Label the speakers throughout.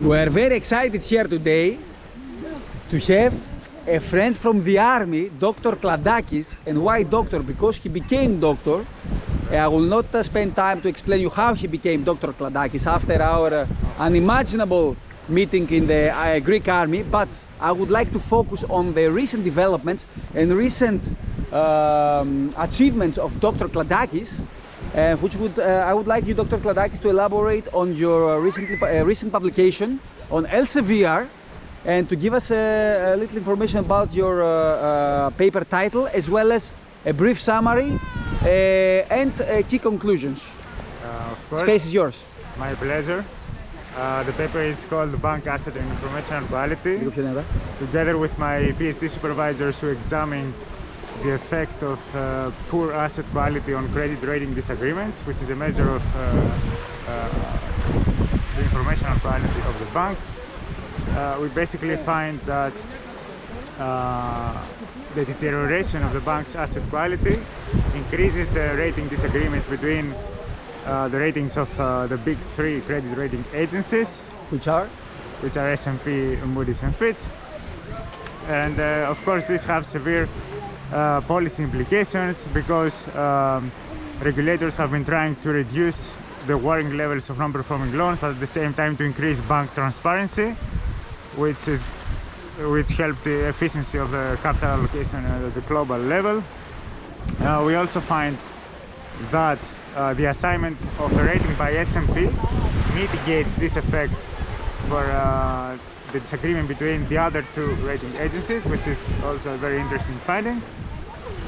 Speaker 1: We are very excited here today to have a friend from the army, Dr. Kladakis. And why doctor? Because he became doctor. I will not spend time to explain you how he became Dr. Kladakis after our unimaginable meeting in the Greek army, but I would like to focus on the recent developments and recent achievements of Dr. Kladakis, I would like you, Dr. Kladakis, to elaborate on your recent publication on Elsevier and to give us a little information about your paper title, as well as a brief summary and key conclusions.
Speaker 2: Of course.
Speaker 1: Space is yours.
Speaker 2: My pleasure. The paper is called Bank Asset and Information Quality. Together with my PhD supervisors who examine the effect of poor asset quality on credit rating disagreements, which is a measure of the informational quality of the bank. We basically find that the deterioration of the bank's asset quality increases the rating disagreements between the ratings of the big three credit rating agencies, which are S&P, Moody's and Fitch. And of course this has severe policy implications, because regulators have been trying to reduce the worrying levels of non-performing loans, but at the same time to increase bank transparency, which helps the efficiency of the capital allocation at the global level. We also find that the assignment of a rating by S&P mitigates this effect for the disagreement between the other two rating agencies, which is also a very interesting finding.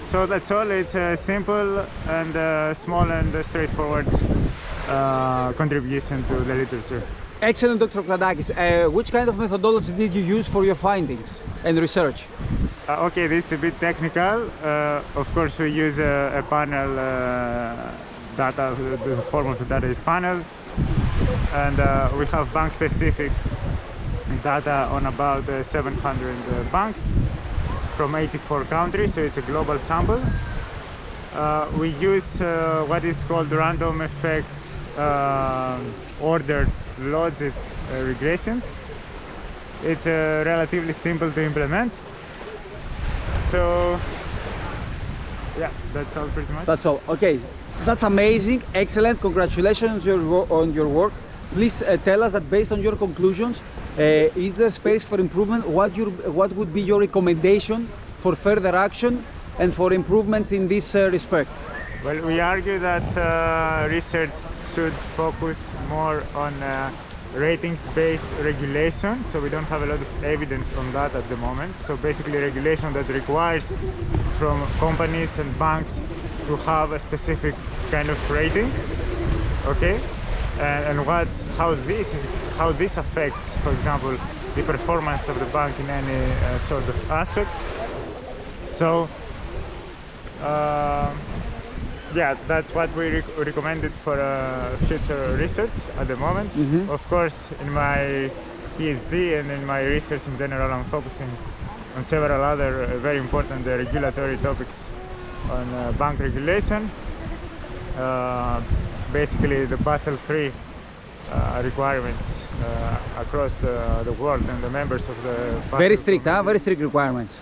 Speaker 2: So that's all. It's a simple and small and straightforward contribution to the literature.
Speaker 1: Excellent, Dr. Kladakis. Which kind of methodology did you use for your findings and research?
Speaker 2: Okay, this is a bit technical. Of course, we use a panel data. The form of the data is panel, and we have bank-specific data on about 700 banks from 84 countries, so it's a global sample. We use what is called random effects ordered logic regressions. It's relatively simple to implement. So yeah, that's all pretty much.
Speaker 1: That's all. Okay, that's amazing. Excellent. Congratulations on your work. Please tell us that based on your conclusions, is there space for improvement? What would be your recommendation for further action and for improvement in this respect?
Speaker 2: Well, we argue that research should focus more on ratings-based regulation, so we don't have a lot of evidence on that at the moment. So basically regulation that requires from companies and banks to have a specific kind of rating, okay? And how this affects, for example, the performance of the bank in any sort of aspect. So yeah, that's what we recommended for future research at the moment.
Speaker 1: Mm-hmm.
Speaker 2: Of course, in my PhD and in my research in general, I'm focusing on several other very important regulatory topics on bank regulation. Basically the Basel III requirements across the world, and the members of the Basel
Speaker 1: very strict, very strict requirements.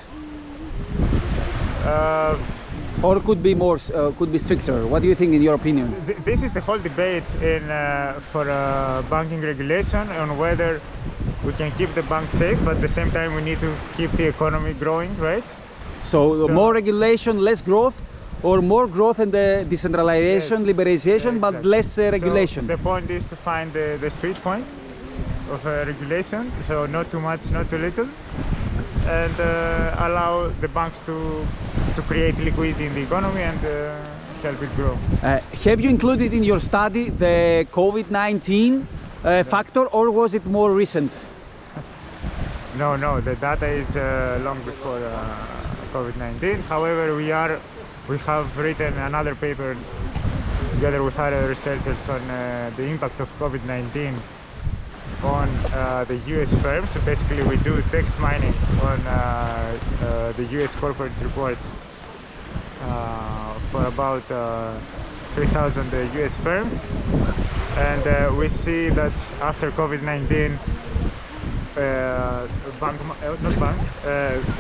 Speaker 1: Or could be more, could be stricter. What do you think, in your opinion?
Speaker 2: This is the whole debate for banking regulation, on whether we can keep the bank safe, but at the same time we need to keep the economy growing, right?
Speaker 1: So more regulation, less growth, or more growth and the decentralization, yes, liberalization, yeah, but less regulation.
Speaker 2: So the point is to find the sweet point of regulation, so not too much, not too little, and allow the banks to create liquidity in the economy and help it grow.
Speaker 1: Have you included in your study the COVID-19 factor, or was it more recent?
Speaker 2: No, the data is long before COVID-19. However, we have written another paper together with other researchers on the impact of COVID-19 on the US firms. So basically we do text mining on the US corporate reports for about 3,000 US firms, and we see that after COVID-19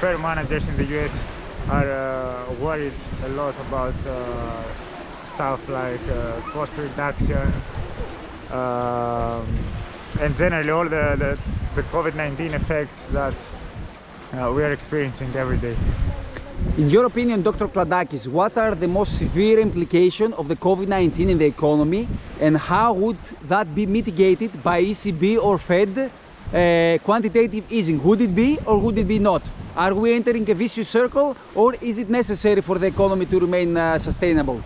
Speaker 2: fair managers in the US are worried a lot about stuff like cost reduction and generally all the COVID-19 effects that we are experiencing every day.
Speaker 1: In your opinion, Dr. Kladakis, what are the most severe implications of the COVID-19 in the economy, and how would that be mitigated by ECB or Fed quantitative easing? Would it be or would it be not? Are we entering a vicious circle, or is it necessary for the economy to remain sustainable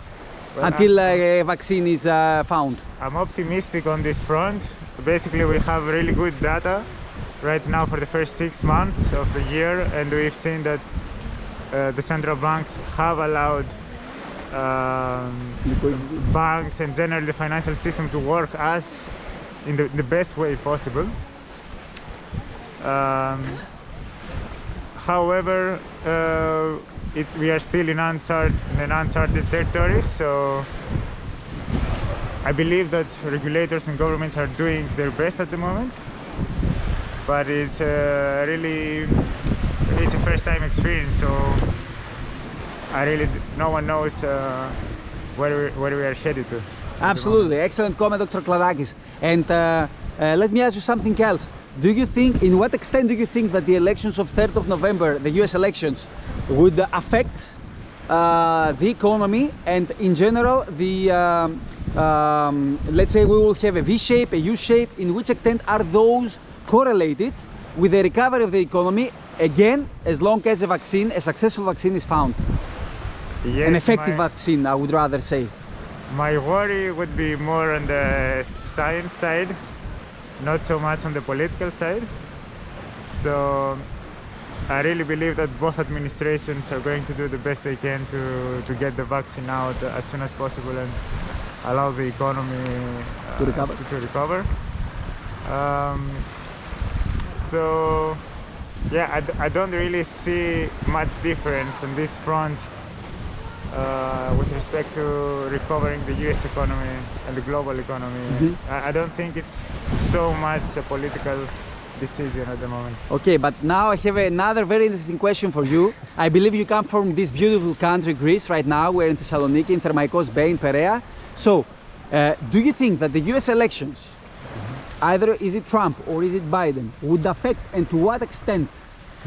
Speaker 1: until a vaccine is found?
Speaker 2: I'm optimistic on this front. Basically, we have really good data right now for the first 6 months of the year, and we've seen that the central banks have allowed banks and generally the financial system to work as in the best way possible. However, we are still in uncharted territory, so I believe that regulators and governments are doing their best at the moment, but it's a first-time experience, so no one knows where we are headed to.
Speaker 1: Absolutely, excellent comment, Dr. Kladakis. And let me ask you something else. Do you think, in what extent do you think that the elections of 3rd of November, the US elections, would affect the economy and in general let's say we will have a V-shape, a U-shape? In which extent are those correlated with the recovery of the economy, again, as long as a successful vaccine is found?
Speaker 2: Yes,
Speaker 1: an effective vaccine, I would rather say.
Speaker 2: My worry would be more on the science side, not so much on the political side. So I really believe that both administrations are going to do the best they can to get the vaccine out as soon as possible and allow the economy to recover. So yeah, I don't really see much difference on this front with respect to recovering the US economy and the global economy. Mm-hmm. I don't think it's so much a political decision at the moment.
Speaker 1: Okay, but now I have another very interesting question for you. I believe you come from this beautiful country, Greece. Right now we're in Thessaloniki, in Thermaikos Bay, in Perea. So, do you think that the US elections, either is it Trump or is it Biden, would affect, and to what extent,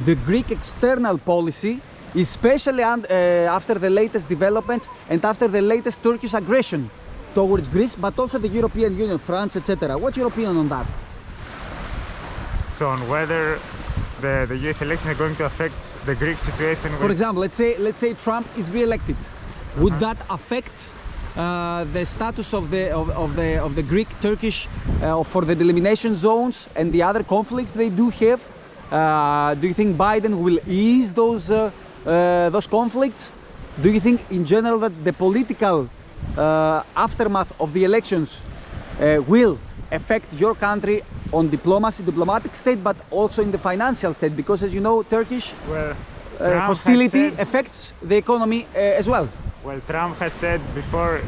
Speaker 1: the Greek external policy, especially after the latest developments and after the latest Turkish aggression towards Greece, but also the European Union, France, etc.? What's your opinion on that?
Speaker 2: So on whether the US election is going to affect the Greek situation?
Speaker 1: For example, let's say Trump is re-elected. Would that affect the status of the Greek, Turkish, for the delimitation zones and the other conflicts they do have? Do you think Biden will ease those conflicts? Do you think in general that the political aftermath of the elections will affect your country on diplomatic state, but also in the financial state? Because as you know, Turkish hostility affects the economy as well.
Speaker 2: Well, Trump had said before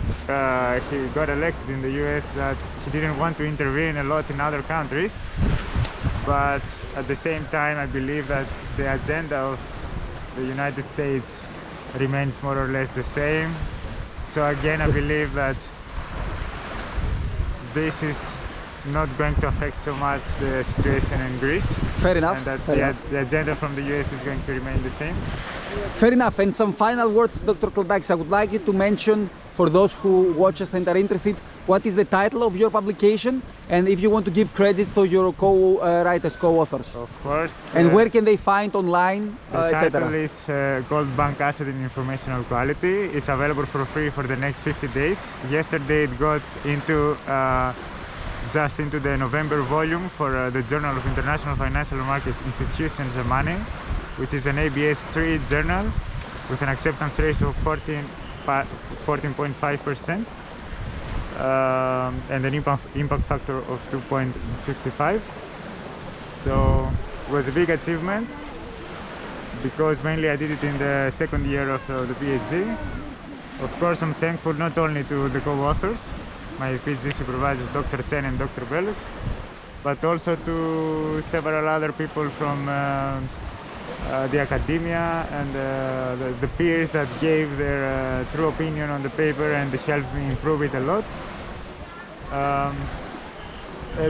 Speaker 2: he got elected in the US that he didn't want to intervene a lot in other countries, but at the same time I believe that the agenda of the United States remains more or less the same. So again, I believe that this is not going to affect so much the situation in Greece.
Speaker 1: Fair enough.
Speaker 2: And that the agenda from the US is going to remain the same.
Speaker 1: Fair enough. And some final words, Dr. Kladakis. I would like you to mention, for those who watch us and are interested, what is the title of your publication, and if you want to give credit to your co-writers, co-authors.
Speaker 2: Of course.
Speaker 1: And where can they find online, etc.?
Speaker 2: The title is Gold Bank Asset in Informational Quality. It's available for free for the next 50 days. Yesterday it got into just into the November volume for the Journal of International Financial Markets, Institutions and Money, which is an ABS 3 journal with an acceptance ratio of 14.5%. And an impact factor of 2.55. So it was a big achievement because mainly I did it in the second year of the PhD. Of course, I'm thankful not only to the co-authors, my PhD supervisors, Dr. Chen and Dr. Bellis, but also to several other people from the academia and the peers that gave their true opinion on the paper and helped me improve it a lot.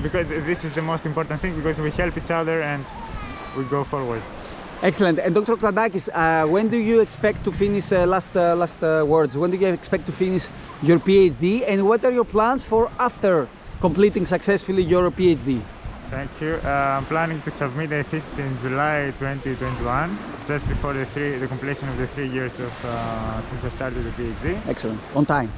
Speaker 2: Because this is the most important thing, because we help each other and we go forward.
Speaker 1: Excellent. And Dr. Kladakis, when do you expect to finish, last words, when do you expect to finish your PhD, and what are your plans for after completing successfully your PhD?
Speaker 2: Thank you. I'm planning to submit a thesis in July 2021, just before the completion of the 3 years of since I started the PhD.
Speaker 1: Excellent. On time.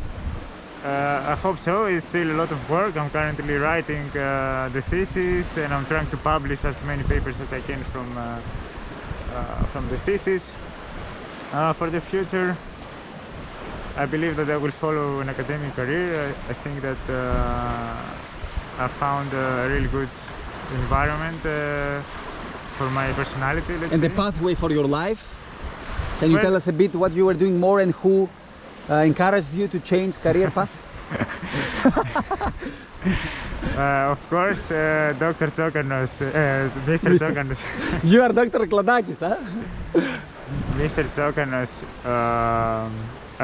Speaker 2: I hope so. It's still a lot of work. I'm currently writing the thesis, and I'm trying to publish as many papers as I can from the thesis. For the future, I believe that I will follow an academic career. I think that I found a really good environment for my personality, let's
Speaker 1: And
Speaker 2: say.
Speaker 1: the pathway for your life? Can you
Speaker 2: Well-
Speaker 1: tell us a bit what you were doing more and who encouraged you to change career path?
Speaker 2: Of course, Dr. Tsokanos, Mr. Tsokanos.
Speaker 1: You are Dr. Kladakis, huh?
Speaker 2: Mr. Tsokanos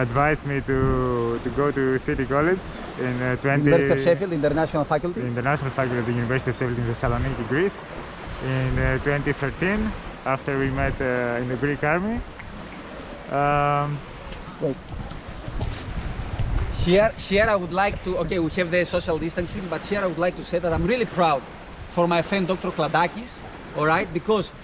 Speaker 2: advised me to go to City College in
Speaker 1: University of Sheffield, International Faculty.
Speaker 2: in the National Faculty of the University of Sheffield in Thessaloniki, Greece, in 2013, after we met in the Greek army.
Speaker 1: Wait. Here I would like to, okay, we have the social distancing, but here I would like to say that I'm really proud for my friend Dr. Kladakis, all right, because